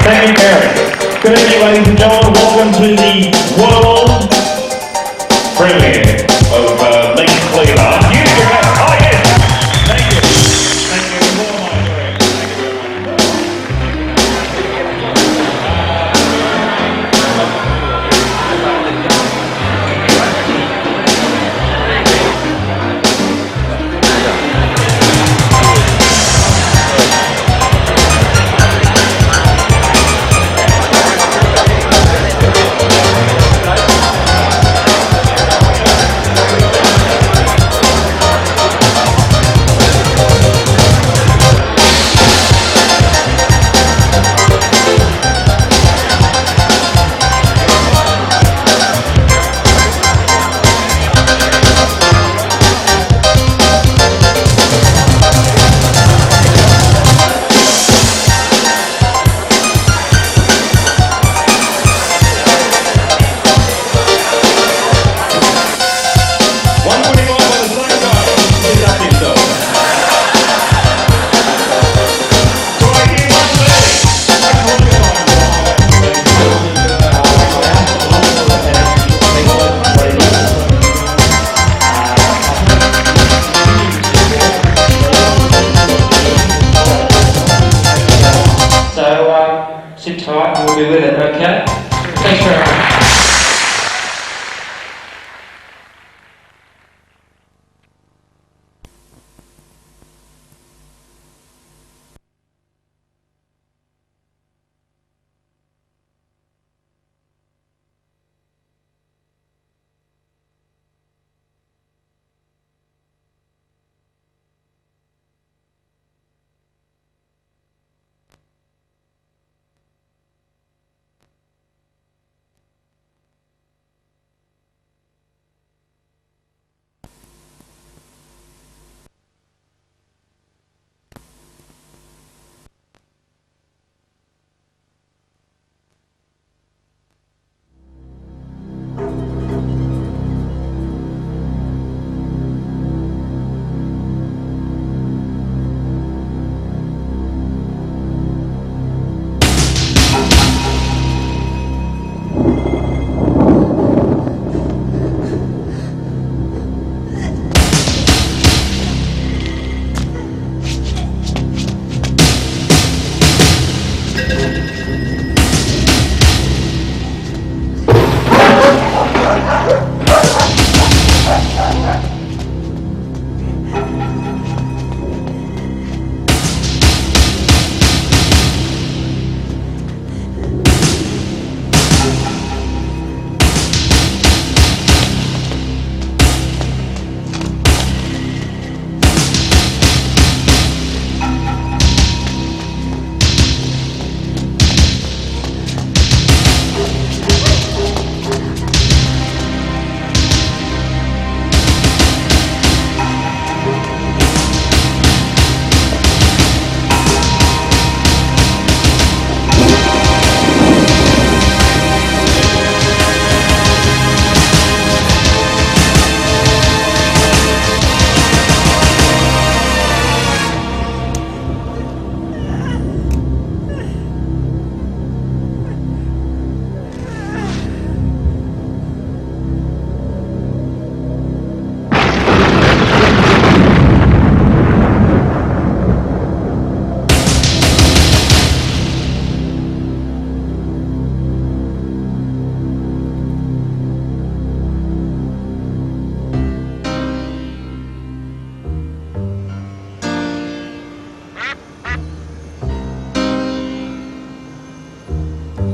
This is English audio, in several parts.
Thank you, Gary. Good evening, ladies and gentlemen. Welcome to the world premiere of Ted Cleaver. You do it. Oh, yes. Thank you. Thank you. More of my direction. Thank you very much. Sit tight and we'll be with it, okay? Thanks very much.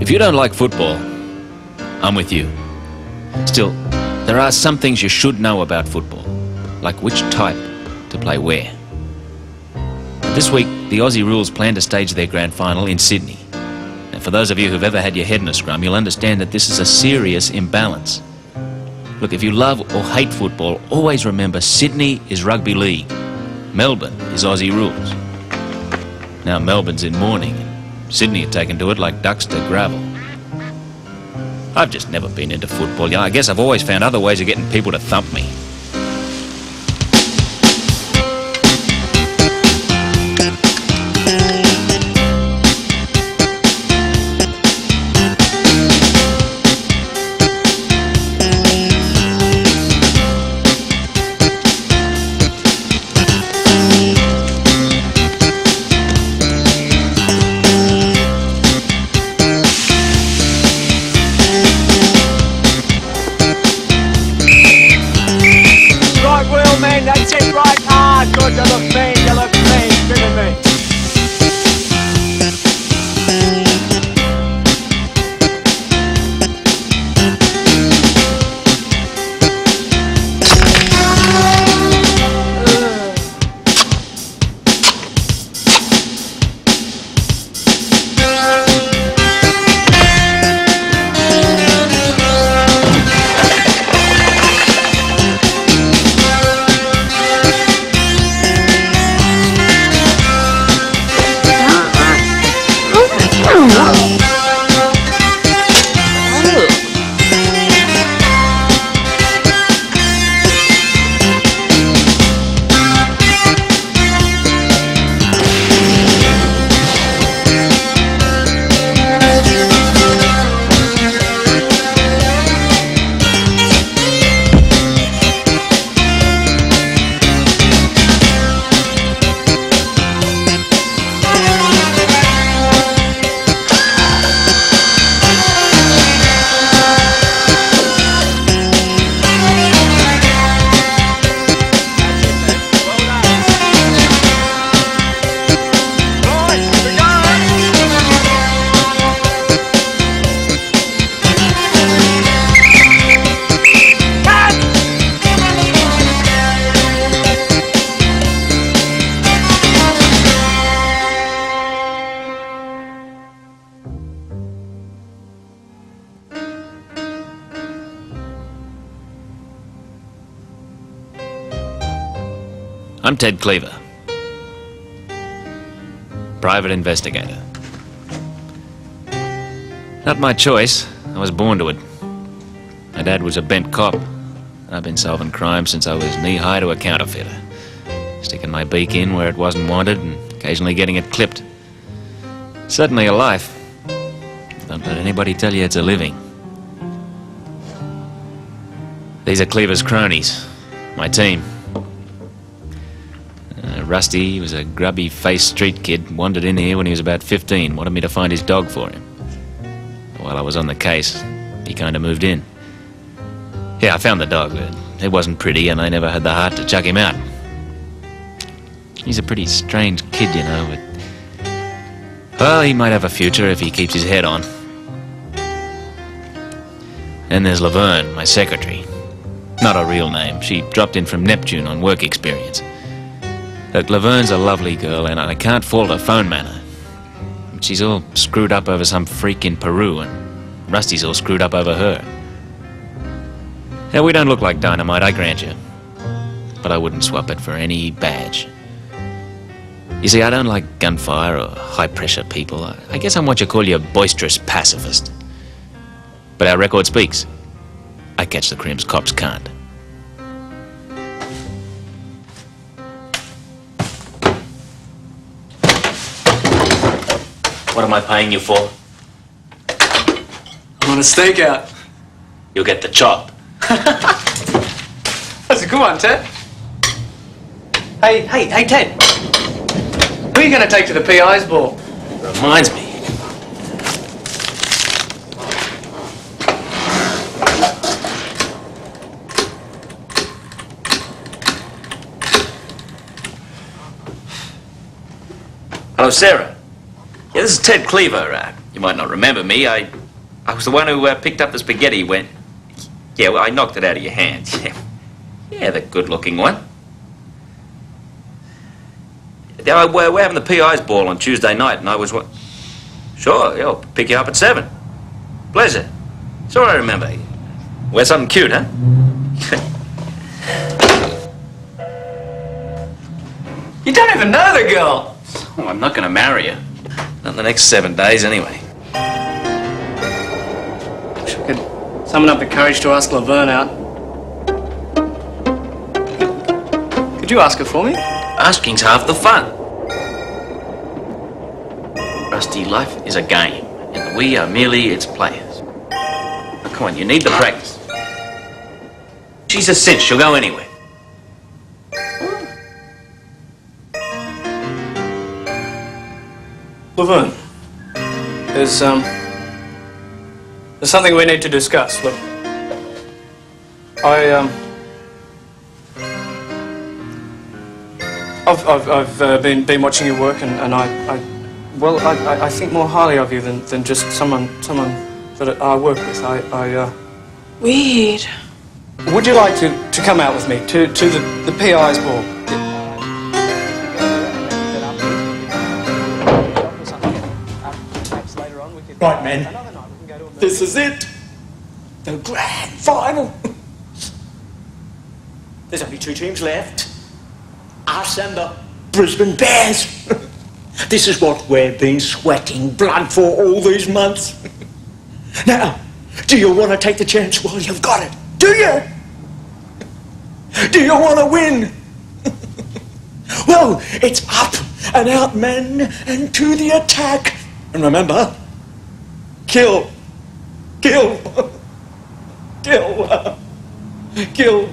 If you don't like football, I'm with you. Still, there are some things you should know about football, like which type to play where. This week, the Aussie Rules plan to stage their grand final in Sydney. And for those of you who've ever had your head in a scrum, you'll understand that this is a serious imbalance. Look, if you love or hate football, always remember Sydney is rugby league. Melbourne is Aussie Rules. Now Melbourne's in mourning. Sydney had taken to it like ducks to gravel. I've just never been into football. I guess I've always found other ways of getting people to thump me. I'm Ted Cleaver. Private Investigator. Not my choice. I was born to it. My dad was a bent cop. I've been solving crime since I was knee-high to a counterfeiter. Sticking my beak in where it wasn't wanted and occasionally getting it clipped. Certainly a life. Don't let anybody tell you it's a living. These are Cleaver's cronies. My team. Rusty was a grubby-faced street kid, wandered in here when he was about 15, wanted me to find his dog for him. While I was on the case, he kind of moved in. Yeah, I found the dog, but it wasn't pretty and I never had the heart to chuck him out. He's a pretty strange kid, you know, but... well, he might have a future if he keeps his head on. Then there's Laverne, my secretary. Not a real name. She dropped in from Neptune on work experience. Look, Laverne's a lovely girl, and I can't fault her phone manner. She's all screwed up over some freak in Peru, and Rusty's all screwed up over her. Now, we don't look like dynamite, I grant you. But I wouldn't swap it for any badge. You see, I don't like gunfire or high-pressure people. I guess I'm what you call your boisterous pacifist. But our record speaks. I catch the crims cops can't. What am I paying you for? I'm on a stakeout. You'll get the chop. That's a good one, Ted. Hey, Ted. Who are you going to take to the PI's ball? Reminds me. Hello, Sarah. Yeah, this is Ted Cleaver. You might not remember me. I was the one who picked up the spaghetti when... yeah, well, I knocked it out of your hands. Yeah, the good-looking one. Yeah, we're having the PI's ball on Tuesday night, and I was... what? Sure, yeah, I'll pick you up at 7. Pleasure. Sure, I remember. Wear something cute, huh? You don't even know the girl. Oh, I'm not going to marry her. Not in the next 7 days, anyway. Wish I could summon up the courage to ask Laverne out. Could you ask her for me? Asking's half the fun. Rusty, life is a game, and we are merely its players. Now, come on, you need the practice. She's a cinch, she'll go anywhere. Laverne, there's something we need to discuss. Look, I've been watching your work, and I think more highly of you than just someone that I work with. Weird. Would you like to come out with me to the PI's ball? Right, men. This is it. The grand final. There's only 2 teams left. Us and the Brisbane Bears. This is what we've been sweating blood for all these months. Now, do you want to take the chance while you've got it? Do you? Do you want to win? Well, it's up and out, men, and to the attack. And remember, kill. Kill. Kill. Kill.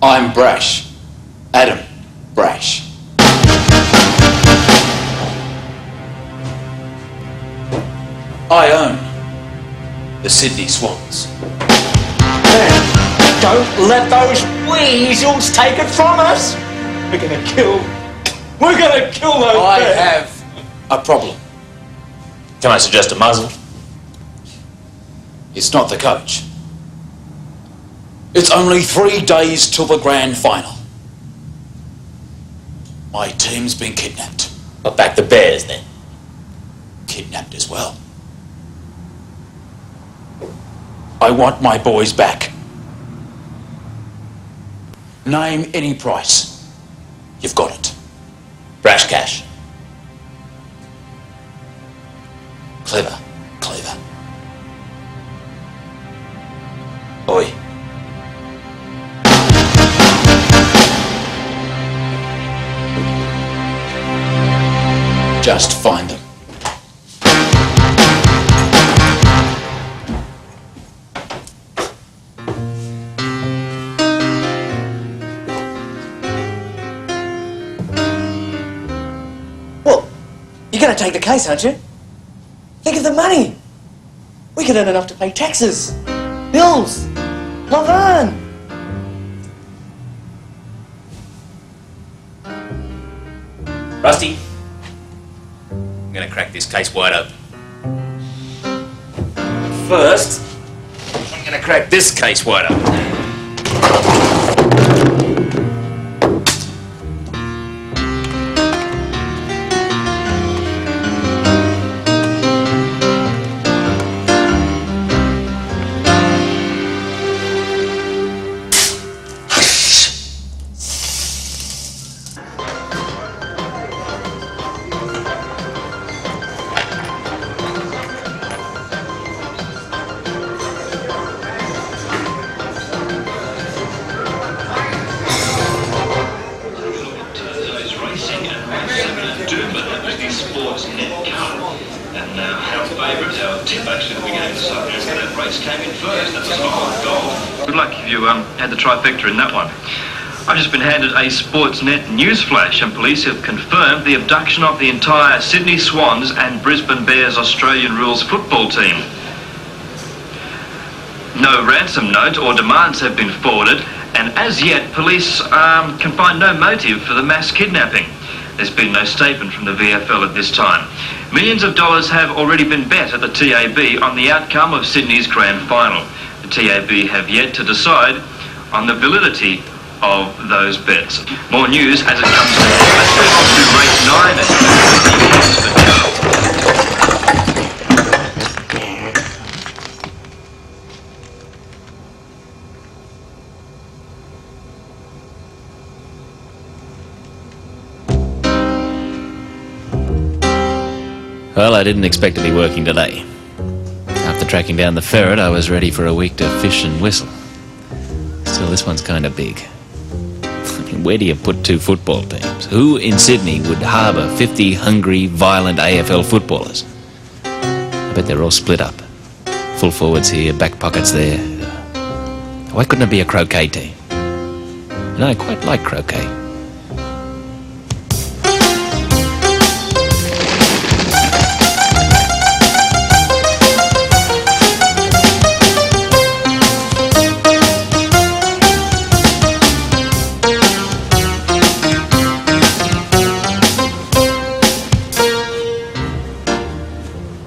I'm Brash. Adam Brash. I own the Sydney Swans. Man, don't let those weasels take it from us. We're gonna kill those I bears. have a problem. Can I suggest a muzzle? It's not the coach. It's only 3 days till the grand final. My team's been kidnapped. I'll back the Bears then. Kidnapped as well. I want my boys back. Name any price. You've got it. Brass cash. Clever. Oi. Just find them. Well, you're going to take the case, aren't you? Think of the money. We could earn enough to pay taxes, bills, Laverne. Rusty, I'm gonna crack this case wide open. First, I'm gonna crack this case wide open. Good luck if you had the trifecta in that one. I've just been handed a Sportsnet newsflash, and police have confirmed the abduction of the entire Sydney Swans and Brisbane Bears Australian rules football team. No ransom note or demands have been forwarded, and as yet police can find no motive for the mass kidnapping. There's been no statement from the VFL at this time. Millions of dollars have already been bet at the TAB on the outcome of Sydney's grand final. The TAB have yet to decide on the validity of those bets. More news as it comes to let's move on to race 9 at Well, I didn't expect to be working today. After tracking down the ferret, I was ready for a week to fish and whistle. Still, this one's kind of big. I mean, where do you put two football teams? Who in Sydney would harbour 50 hungry, violent AFL footballers? I bet they're all split up. Full forwards here, back pockets there. Why couldn't it be a croquet team? And I quite like croquet.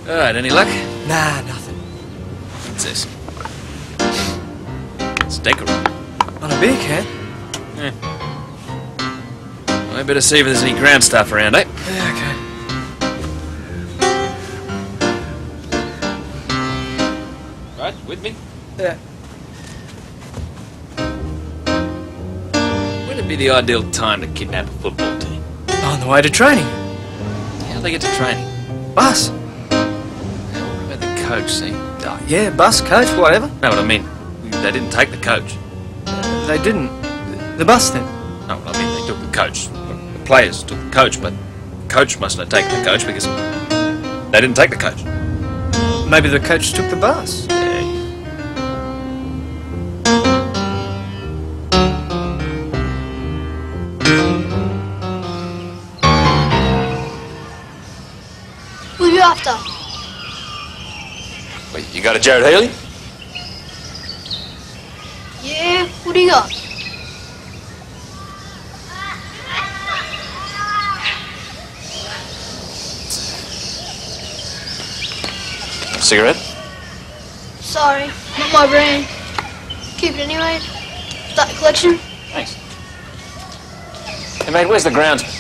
Alright, any luck? Nah, nothing. What's this? It's decorative. On a beer can? I better see if there's any ground stuff around, eh? Yeah, okay. Right, with me? Yeah. When'd be the ideal time to kidnap a football team? On the way to training. How'd they get to training? Bus. What about the coach, see? Oh, yeah, bus, coach, whatever. No, what I mean, they didn't take the coach. They didn't. The bus then. No, what I mean, they took the coach. The players took the coach, but the coach mustn't have taken the coach because they didn't take the coach. Maybe the coach took the bus. Who are you after? Wait, you got a Jared Haley? Yeah, what do you got? Cigarette? Sorry, not my brand. Keep it anyway. Start the collection. Thanks. Hey, mate, where's the groundsman?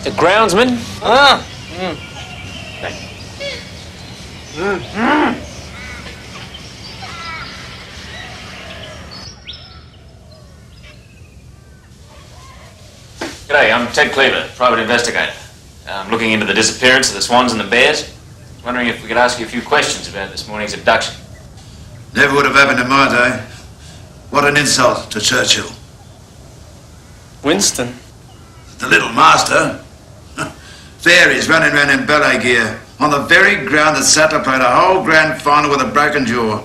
The groundsman? G'day, I'm Ted Cleaver, Private Investigator. I'm looking into the disappearance of the Swans and the Bears. Wondering if we could ask you a few questions about this morning's abduction. Never would have happened in my day. What an insult to Churchill. Winston? The little master. Fairies running around in ballet gear on the very ground that Sattler played a whole grand final with a broken jaw.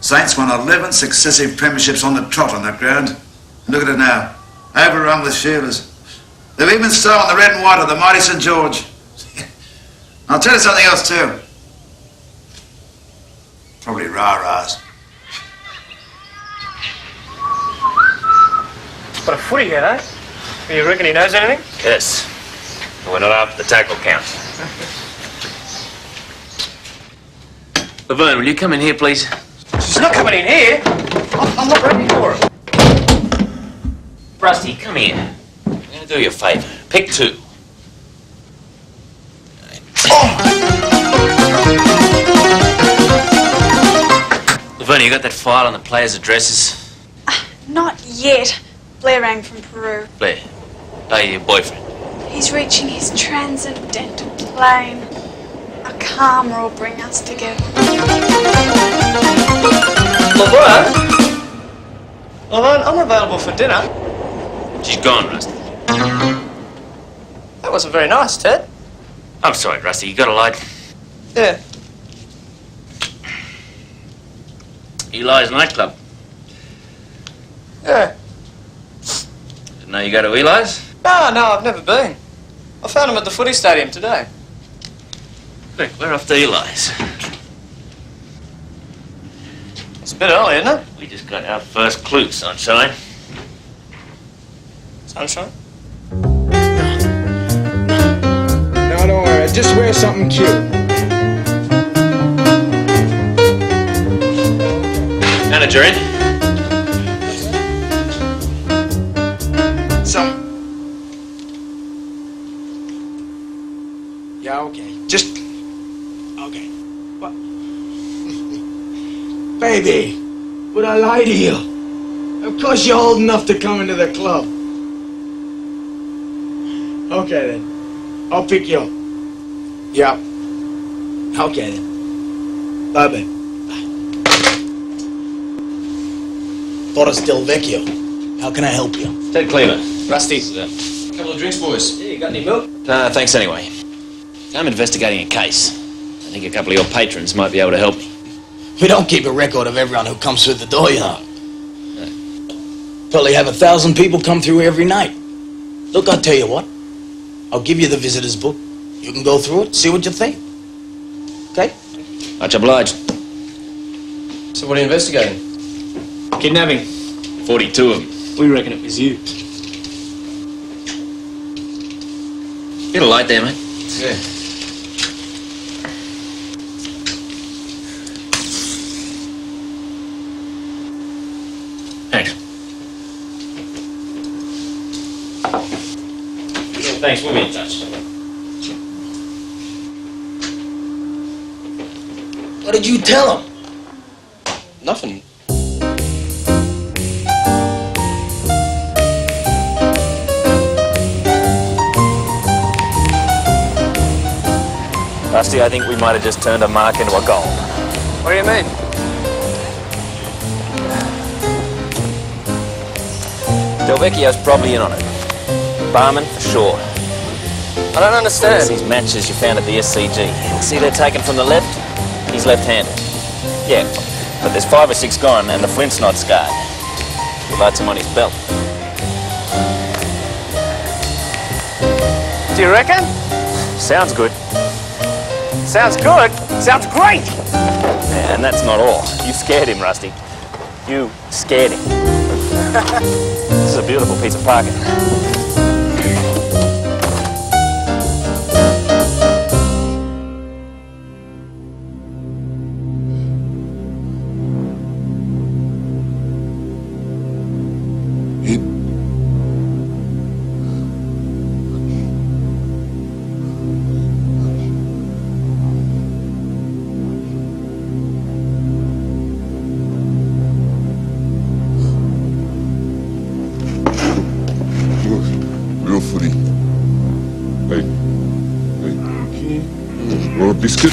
Saints won 11 successive premierships on the trot on that ground. Look at it now, overrun with Shearers. They've even stolen the red and white of the mighty St. George. I'll tell you something else too. Probably rah-rahs. Got a footy here, eh? You reckon he knows anything? Yes. But we're not after the tackle count. Laverne, will you come in here, please? She's not coming in here. I'm not ready for it. Rusty, come here. I'm going to do you a favour. Pick two. Laverne, you got that file on the players' addresses? Not yet. Blair rang from Peru. Blair, are you your boyfriend? He's reaching his transcendental plane. A karma will bring us together. Laverne? Laverne, I'm available for dinner. She's gone, Rusty. That wasn't very nice, Ted. I'm sorry, Rusty. You got a light? Yeah. Eli's nightclub. Yeah. Didn't know you go to Eli's? No, I've never been. I found him at the footy stadium today. Look, we're off to Eli's. It's a bit early, isn't it? We just got our first clue, sunshine. Sunshine? No, don't worry. Just wear something cute. Manager in? Yeah, okay. Just... Okay. What? Baby, would I lie to you? Of course you're old enough to come into the club. Okay, then. I'll pick you up. Yeah. Okay, then. Bye, babe. Boris Del Vecchio. How can I help you? Ted Cleaver. Rusty. Couple of drinks, boys. Yeah, you got any milk? Thanks anyway. I'm investigating a case. I think a couple of your patrons might be able to help me. We don't keep a record of everyone who comes through the door, you know. Probably have 1,000 people come through every night. Look, I'll tell you what. I'll give you the visitor's book. You can go through it, see what you think. Okay? Much obliged. So what are you investigating? Kidnapping. 42 of them. We reckon it was you. Get a light there, mate. Yeah. Thanks. Yeah, thanks, we'll be in touch. What did you tell him? Nothing. Rusty, I think we might have just turned a mark into a goal. What do you mean? Del Vecchio's probably in on it. Barman for sure. I don't understand. These matches you found at the SCG. See, they're taken from the left. He's left-handed. Yeah, but there's 5 or 6 gone, and the flint's not scarred. He lights him on his belt. Do you reckon? Sounds good. Sounds good. Sounds great. Yeah, and that's not all. You scared him, Rusty. You scared him. This is a beautiful piece of parking. biscuit.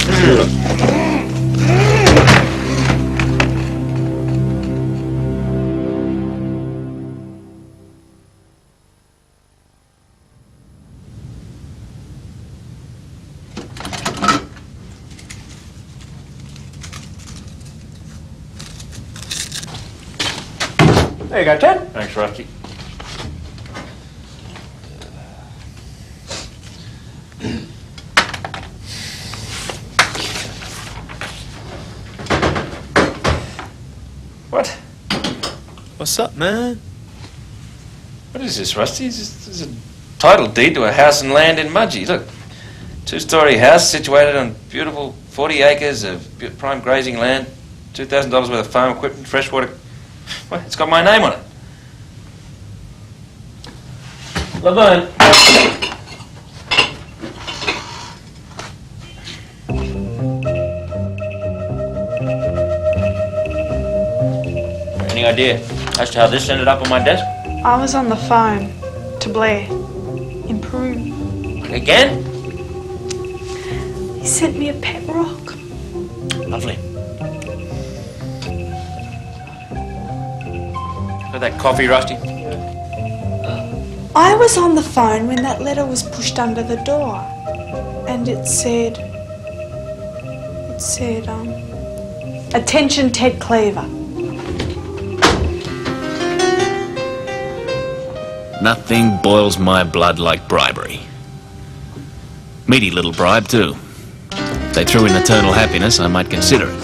There you go, Ted. Thanks, Rusty. What? What's up, man? What is this, Rusty? This is a title deed to a house and land in Mudgee. Look, 2-story house situated on beautiful 40 acres of prime grazing land, $2,000 worth of farm equipment, freshwater. What? It's got my name on it. Laverne. Any idea as to how this ended up on my desk? I was on the phone to Blair in Peru. Again? He sent me a pet rock. Lovely. Got that coffee, Rusty? I was on the phone when that letter was pushed under the door, and it said, attention Ted Cleaver. Nothing boils my blood like bribery. Meaty little bribe, too. If they threw in eternal happiness, I might consider it.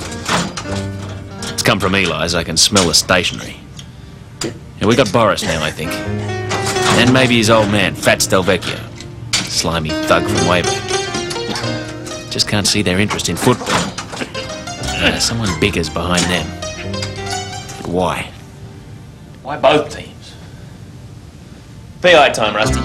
It's come from Eli's, I can smell the stationery. And we got Boris now, I think. And maybe his old man, Fat Stelvecchio. Slimy thug from way back. Just can't see their interest in football. Someone bigger's behind them. But why? Why both teams? PI time, Rusty.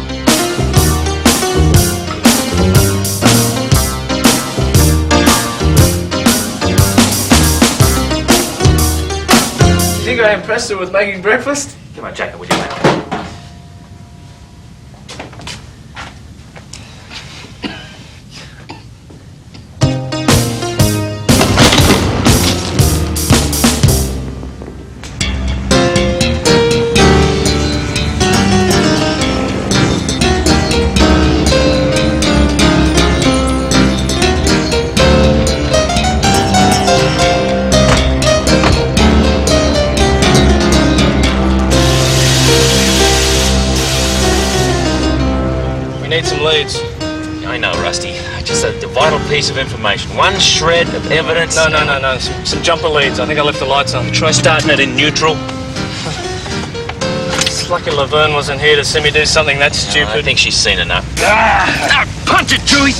You think I impressed her with making breakfast? Get my jacket, would you, mate? Some leads. I know, Rusty. Just a vital piece of information. One shred of evidence. No. Some jumper leads. I think I left the lights on. Try starting it in neutral. It's lucky Laverne wasn't here to see me do something that stupid. I think she's seen enough. Punch it, Chewie!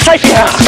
Safety house!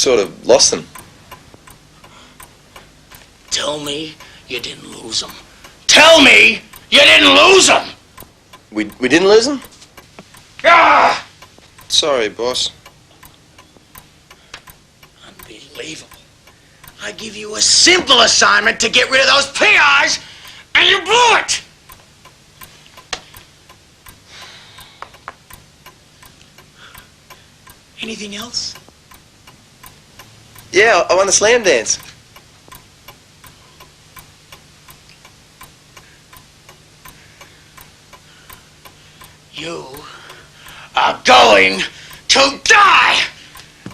sort of lost them. Tell me you didn't lose them. Tell me you didn't lose them! We didn't lose them? Ah! Sorry, boss. Unbelievable. I give you a simple assignment to get rid of those PIs, and you blew it! Anything else? Yeah, I won the slam dance. You are going to die!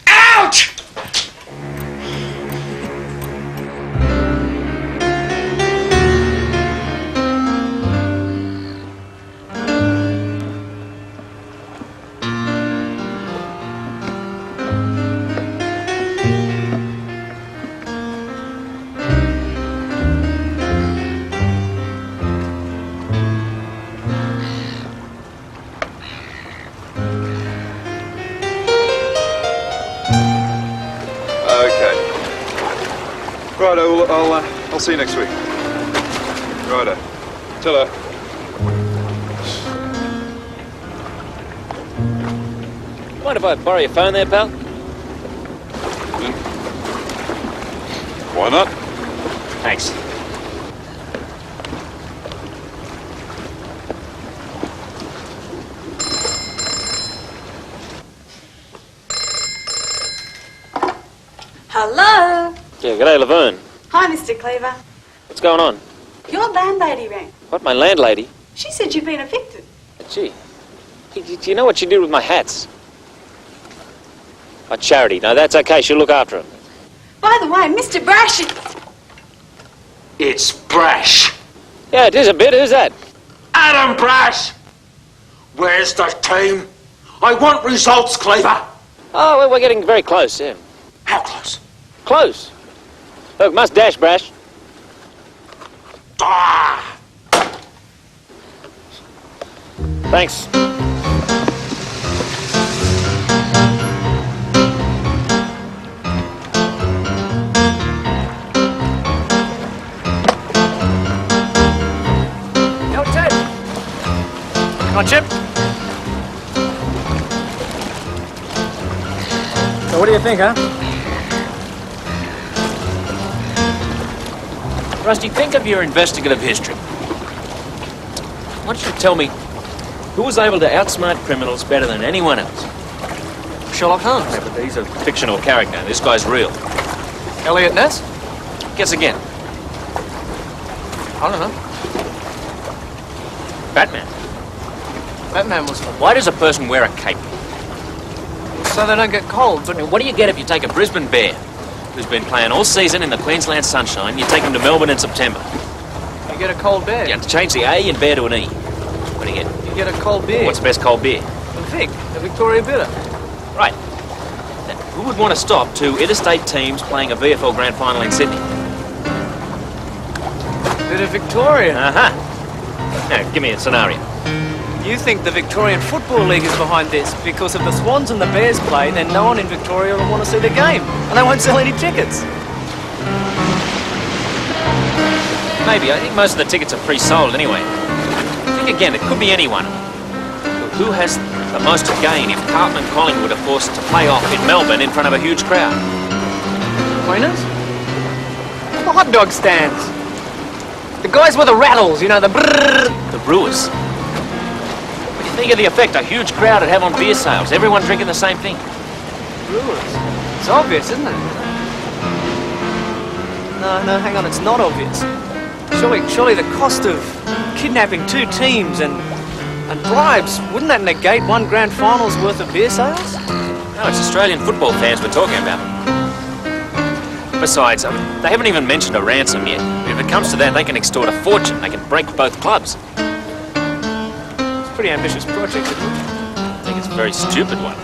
Out! Righto, I'll see you next week. Righto. Ta-da. Mind if I borrow your phone there, pal? Why not? Thanks. Hello? Yeah, g'day, Laverne. Hi, Mr. Cleaver. What's going on? Your landlady rang. What, my landlady? She said you've been evicted. Gee, do you know what she did with my hats? My Charity. No, that's okay. She'll look after them. By the way, Mr. Brash... It's Brash. Yeah, it is a bit. Who's that? Adam Brash! Where's the team? I want results, Cleaver. Oh, well, we're getting very close, yeah. How close? Close. Look, must dash, Brash. Ah! Thanks. Yo, Ted. Come on, Chip. So what do you think, huh? Rusty, think of your investigative history. Why don't you tell me who was able to outsmart criminals better than anyone else? Sherlock Holmes. Yeah, but he's a fictional character. This guy's real. Elliot Ness? Guess again. I don't know. Batman. Batman was... Why does a person wear a cape? So they don't get cold, but... What do you get if you take a Brisbane Bear who's been playing all season in the Queensland sunshine, you take him to Melbourne in September? You get a cold beer. You have to change the A in bear to an E. What do you get? You get a cold beer. What's the best cold beer? The Vic, the Victoria Bitter. Right. Now, who would want to stop two interstate teams playing a VFL Grand Final in Sydney? Bit of Victoria. Uh-huh. Now, give me a scenario. You think the Victorian Football League is behind this because if the Swans and the Bears play, then no one in Victoria will want to see the game, and they won't sell any tickets. Maybe. I think most of the tickets are pre-sold anyway. Think again, it could be anyone. Who has the most to gain if Carlton and Collingwood are forced to play off in Melbourne in front of a huge crowd? Cleaners? The hot dog stands. The guys with the rattles, you know, the brrrr. The brewers. What do you think of the effect a huge crowd would have on beer sales? Everyone drinking the same thing. Brewers. It's obvious, isn't it? No, hang on, it's not obvious. Surely the cost of kidnapping two teams and bribes, wouldn't that negate one grand final's worth of beer sales? No, it's Australian football fans we're talking about. Besides, they haven't even mentioned a ransom yet. If it comes to that, they can extort a fortune. They can break both clubs. It's a pretty ambitious project, isn't it? I think it's a very stupid one.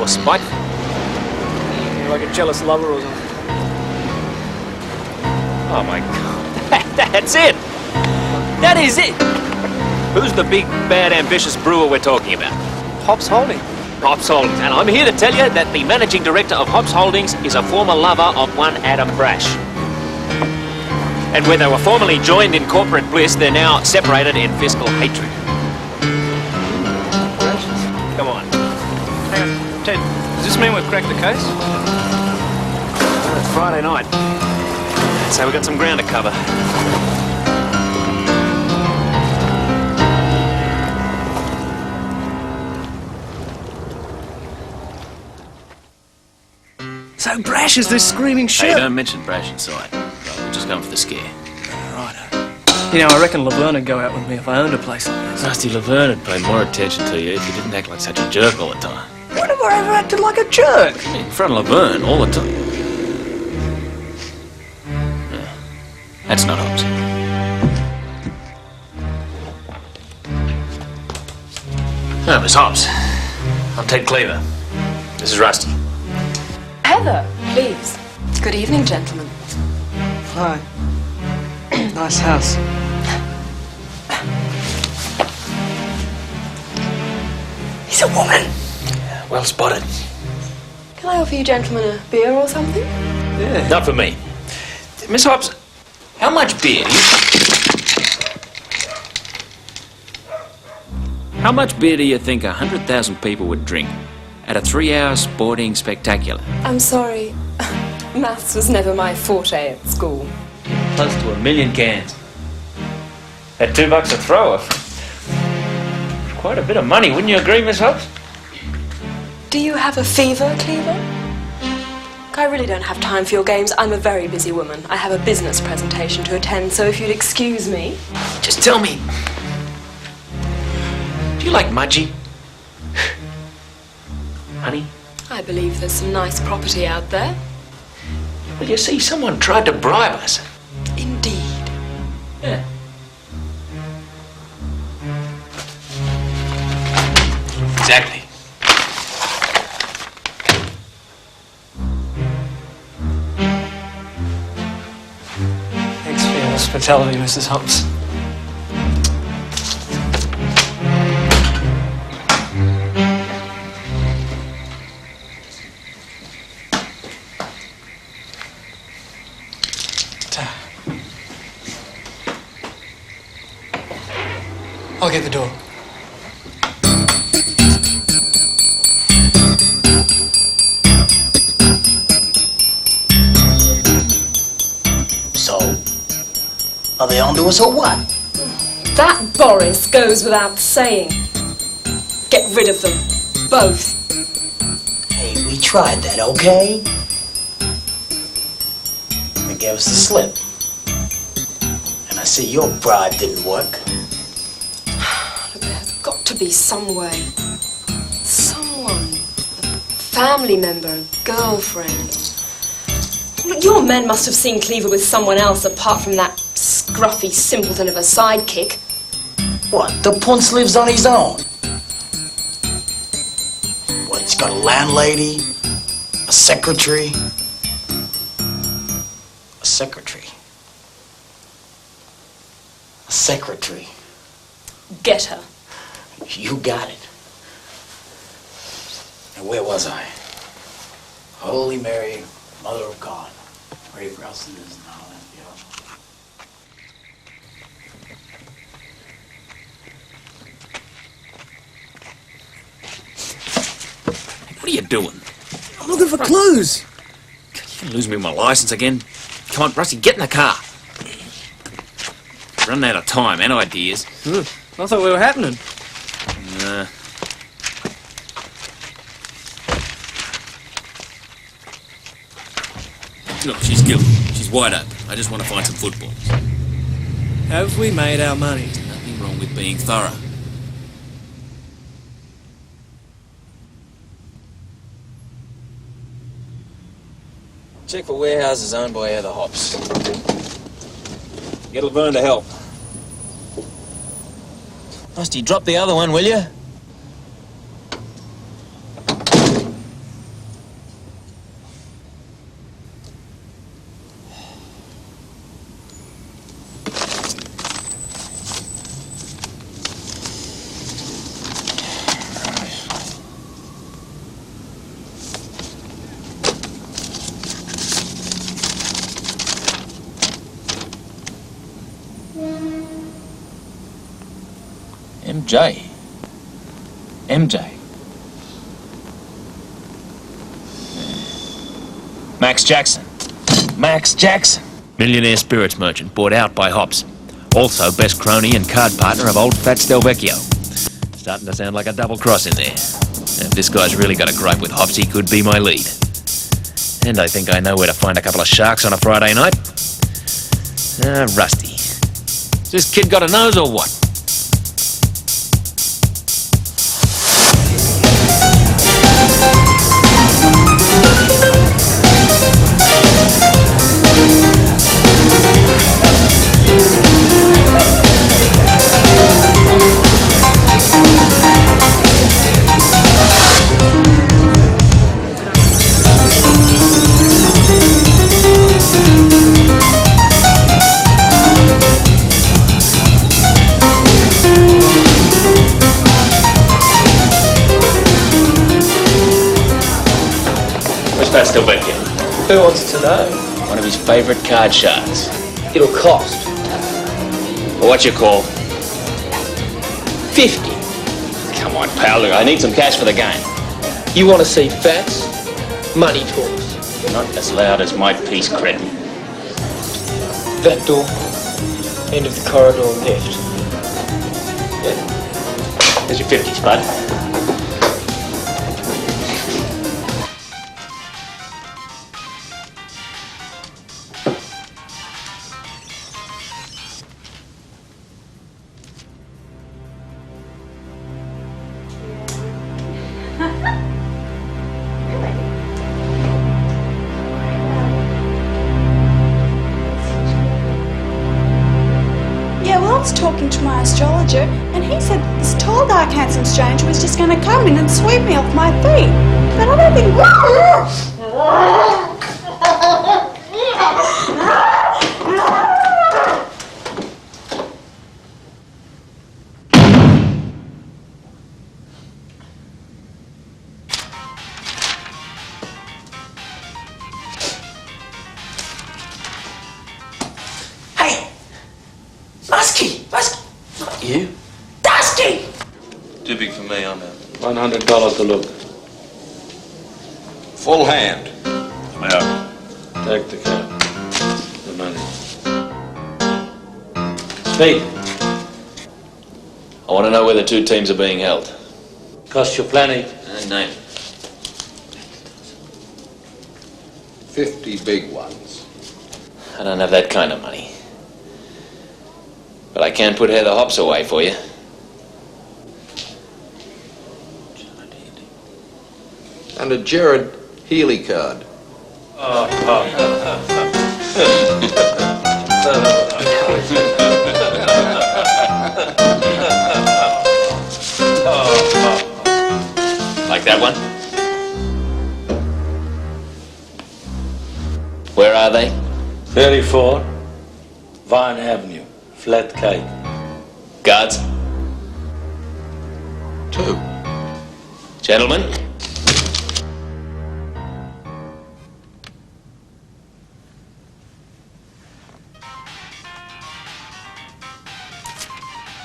Or spiteful. You're like a jealous lover or something. Oh my God. That's it! That is it! Who's the big, bad, ambitious brewer we're talking about? Hops Holding. Hops Holdings, and I'm here to tell you that the managing director of Hops Holdings is a former lover of one Adam Brash. And where they were formerly joined in corporate bliss, they're now separated in fiscal hatred. Come on. Hang on. Ted, does this mean we've cracked the case? It's Friday night, so we've got some ground to cover. So Brash is this screaming shit. Hey, don't mention Brash inside. We're just going for the scare. You know, I reckon Laverne would go out with me if I owned a place like this. Rusty Laverne would pay more attention to you if you didn't act like such a jerk all the time. When have I ever acted like a jerk? In front of Laverne all the time. Yeah. That's not Hobbs. No, Miss Hobbs. I'm Ted Cleaver. This is Rusty. Heather, please. Good evening, gentlemen. Hi. Nice house. He's a woman. Yeah, well spotted. Can I offer you gentlemen a beer or something? Yeah. Not for me. Miss Hobbs, how much beer do you... How much beer do you think 100,000 people would drink at a 3-hour sporting spectacular? I'm sorry. Maths was never my forte at school. Close to 1 million cans. At $2 a throw. Quite a bit of money, wouldn't you agree, Miss Hobbs? Do you have a fever, Cleaver? I really don't have time for your games. I'm a very busy woman. I have a business presentation to attend, so if you'd excuse me... Just tell me. Do you like Mudgee? Honey? I believe there's some nice property out there. Well, you see, someone tried to bribe us. Indeed. Yeah. Exactly. Thanks for your hospitality, Mrs. Hobbs. I'll get the door. So, are they onto us or what? That Boris goes without saying. Get rid of them. Both. Hey, we tried that, okay? They gave us the slip. And I see your bribe didn't work. There's got to be some way. Someone. A family member, a girlfriend. Look, your men must have seen Cleaver with someone else apart from that scruffy simpleton of a sidekick. What, the punce lives on his own? What, he's got a landlady? A secretary? A secretary? A secretary? Get her. You got it. And where was I? Holy Mary, Mother of God. Pray for us in this now and beyond. What are you doing? I'm looking for clues. You gonna lose me my license again? Come on, Rusty, get in the car. Running out of time and ideas. I thought we were happening. Nah. Look, she's guilty. She's wide open. I just want to find some footballs. Have we made our money? Nothing wrong with being thorough. Check for warehouses owned by other hops. Get Laverne to help. Rusty, drop the other one, will you? MJ. MJ. Max Jackson. Max Jackson. Millionaire spirits merchant, bought out by Hops. Also best crony and card partner of old Fats Del Vecchio. Starting to sound like a double cross in there. If this guy's really got a gripe with Hops, he could be my lead. And I think I know where to find a couple of sharks on a Friday night. Rusty. Has this kid got a nose or what? That's still back here. Who wants to know? One of his favourite card sharks. It'll cost. Well, what's your call? 50. Come on, pal. Look, I need some cash for the game. You want to see Fats? Money talks. Not as loud as my piece, cretin. That door. End of the corridor left. Yeah. There's your 50s, bud. I was talking to my astrologer, and he said this tall, dark, handsome stranger was just going to come in and sweep me off my feet. But I don't think... Not you. Dusty! Too big for me, I'm out. $100 to look. Full hand. Yeah. Take the car. The money. Speak. I want to know where the two teams are being held. Cost you plenty. Name. 50 big ones. I don't have that kind of money. But I can put Heather Hops away for you. And a Jared Healy card. Like that one? Where are they? 34 Vine Avenue, Flat Cake. Guards? 2. Gentlemen?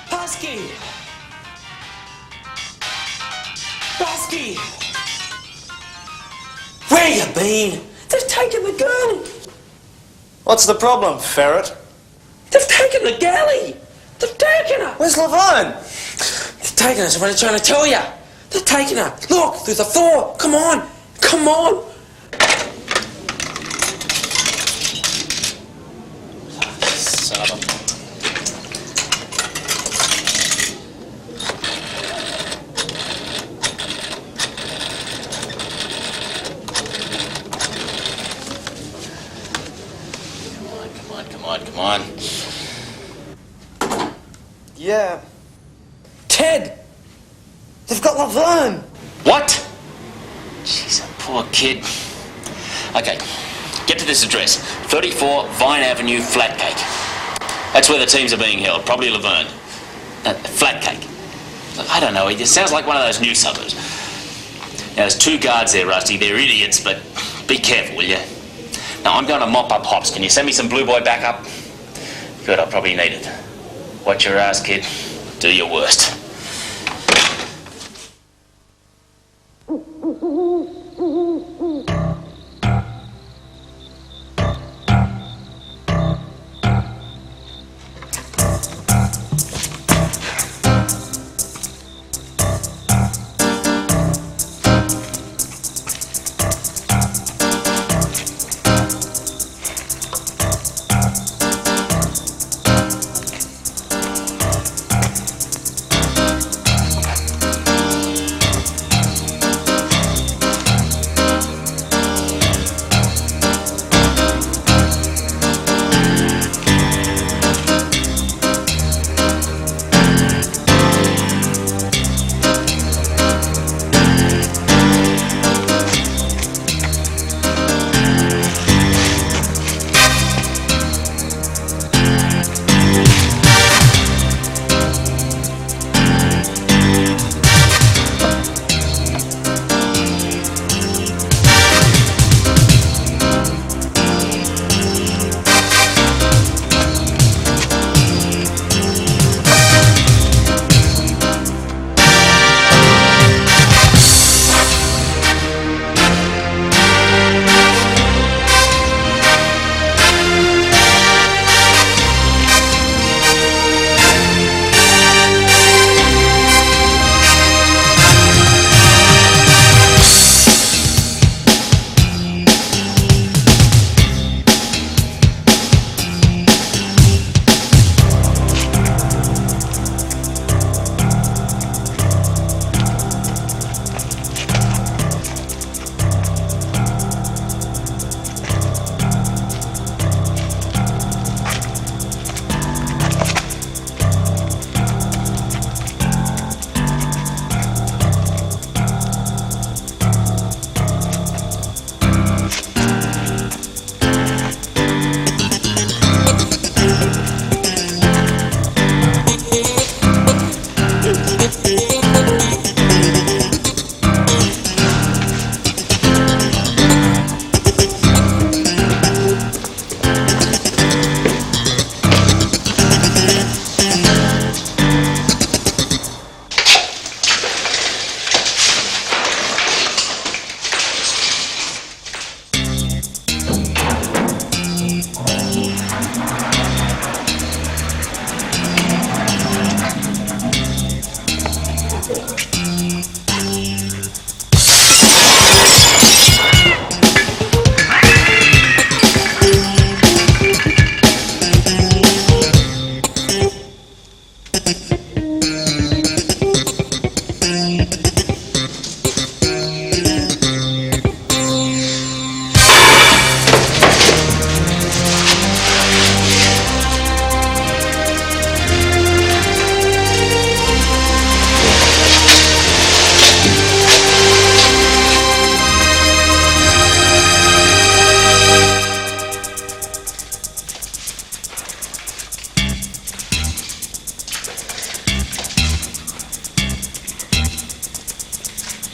Husky! Husky! Where you been? They've taken the gun. What's the problem, Ferret? They've taken the galley. They've taken her. Where's Laverne? They've taken her, so what I'm trying to tell you. They've taken her. Look, through the floor. Come on. Come on. Son of a... Come on. Yeah. Ted! They've got Laverne! What? Jeez, that poor kid. Okay, get to this address. 34 Vine Avenue, Flatcake. That's where the teams are being held, probably Laverne. Flatcake. Look, I don't know, it sounds like one of those new suburbs. Now, there's 2 guards there, Rusty. They're idiots, but be careful, will you? Now, I'm going to mop up Hops. Can you send me some Blue Boy backup? Good, I'll probably need it. Watch your ass, kid. Do your worst.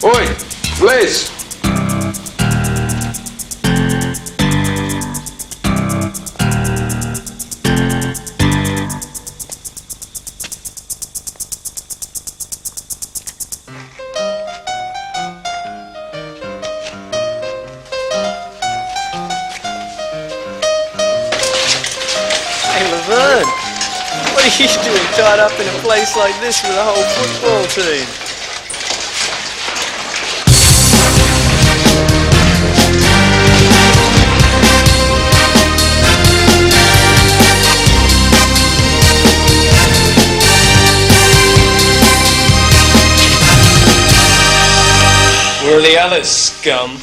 Oi, Les! Hey, Laverne, what are you doing tied up in a place like this with a whole football team? Where are the others, scum?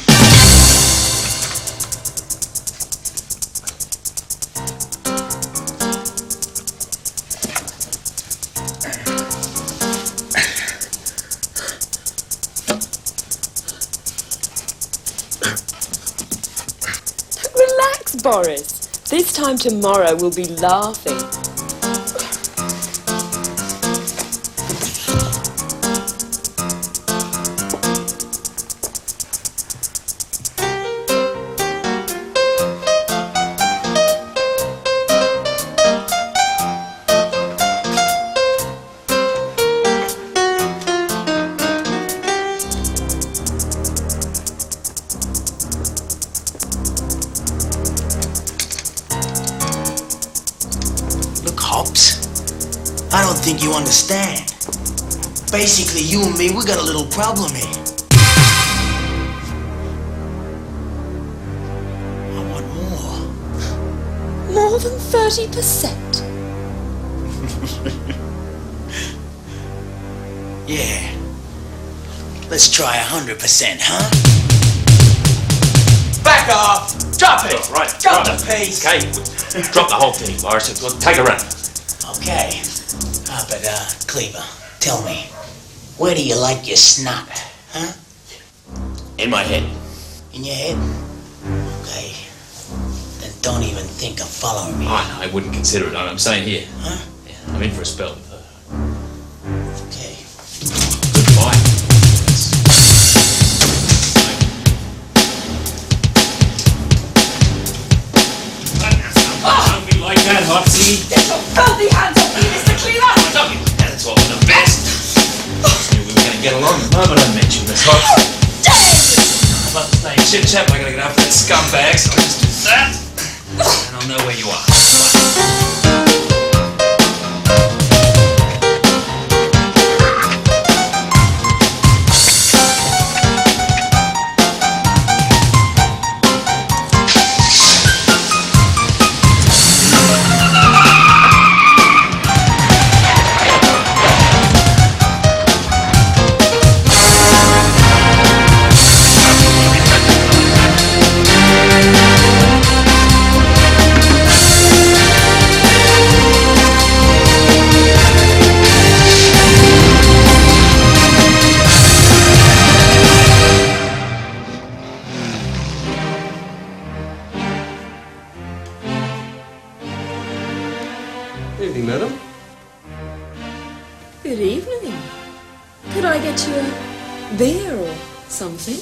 Relax, Boris. This time tomorrow we'll be laughing. I don't think you understand. Basically, you and me, we got a little problem here. I want more. More than 30%. Yeah. Let's try 100%, huh? Back off! Drop it! Oh, right. Drop the pace! Okay, drop the whole thing, Boris. We'll take a run. Okay. But, Cleaver, tell me, where do you like your snot, huh? In my head. In your head? Okay. Then don't even think of following me. Oh, no, I wouldn't consider it. I'm staying here. Huh? Yeah, I'm in for a spell with her. Okay. Goodbye. Don't be like that, Hopsy. Get your filthy hands off me, Mr. Cleaver! That's all for the best. I knew we were going to get along the moment I met you, Miss Hopsy. I'm not staying chit-chat. I got to get after that scumbag, so I'll just do that. And I'll know where you are. Evening, madam. Good evening. Could I get you a beer or something?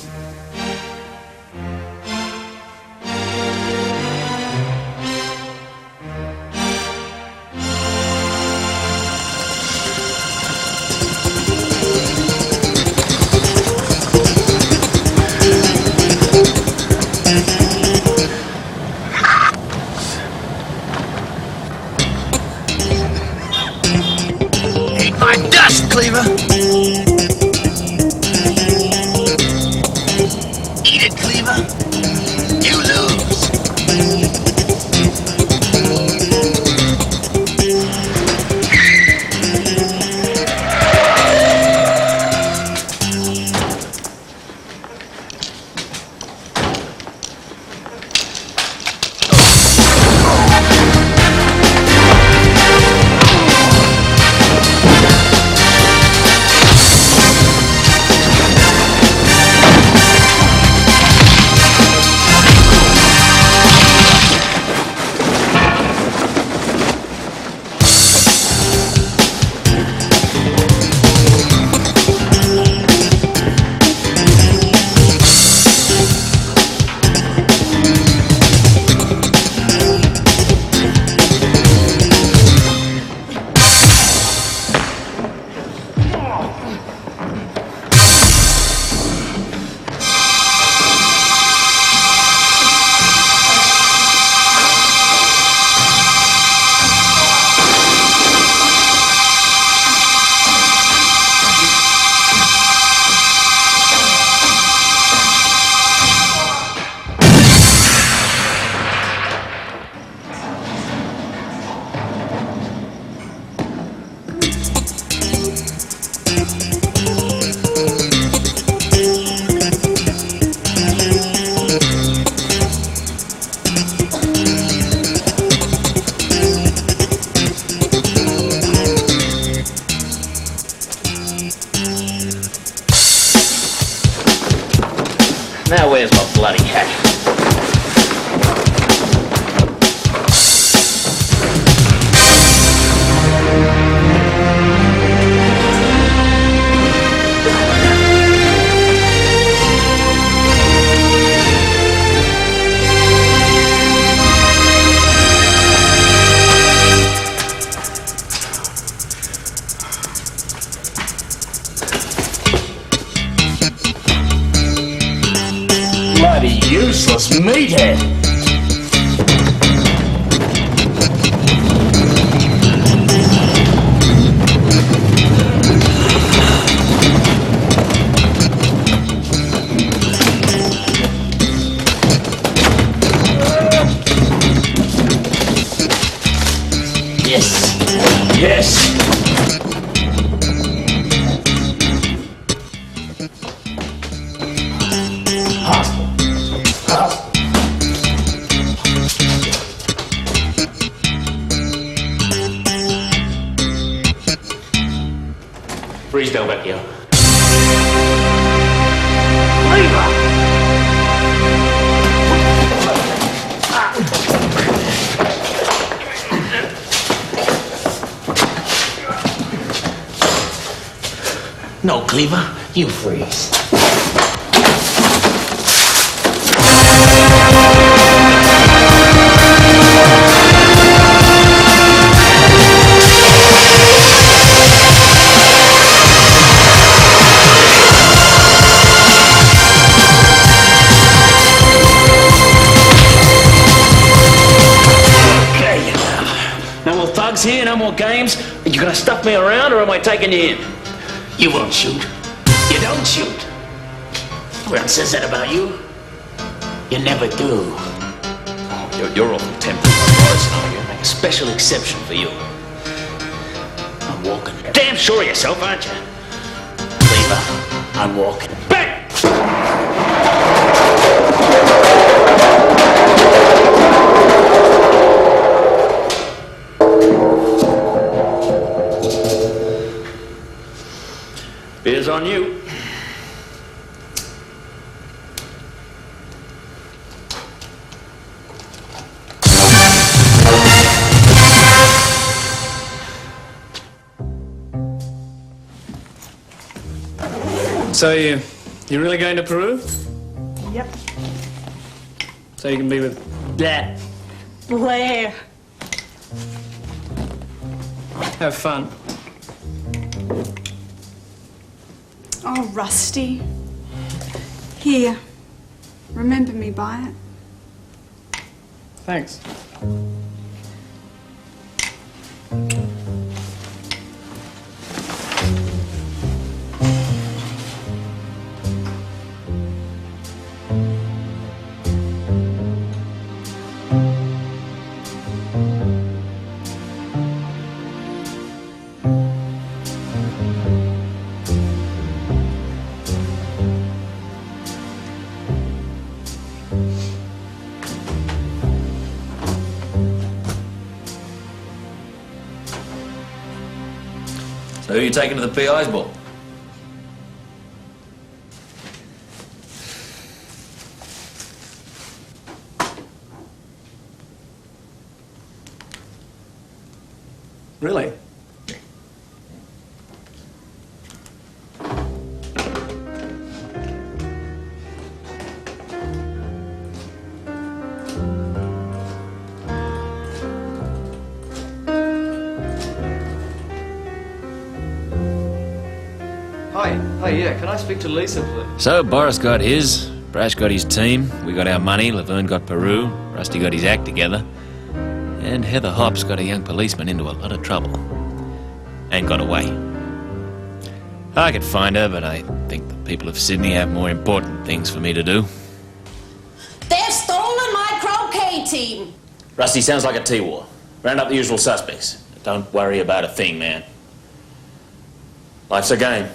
My dust, Cleaver! Eat it, Cleaver. You lose. Now where's my bloody hat? Bloody useless meathead. Yes. Yes. Freeze down back here. No, Cleaver, you freeze. No more thugs here, no more games. Are you gonna stuff me around or am I taking you in? You won't shoot. You don't shoot. Everyone says that about you. You never do. You're awful tempered, Boris. I'll make a special exception for you. I'm walking. Damn sure of yourself, aren't you? Cleaver, I'm walking. Bang! Beer's on you. So you really going to Peru? Yep. So you can be with that. Blair. Have fun. Oh, Rusty. Here. Remember me by it. Thanks. So who are you taking to the PI's ball? Really? Hi, yeah, can I speak to Lisa, please? So Boris got his, Brash got his team, we got our money, Laverne got Peru, Rusty got his act together, and Heather Hops got a young policeman into a lot of trouble. And got away. I could find her, but I think the people of Sydney have more important things for me to do. They've stolen my croquet team. Rusty, sounds like a T-war. Round up the usual suspects. Don't worry about a thing, man. Life's a game.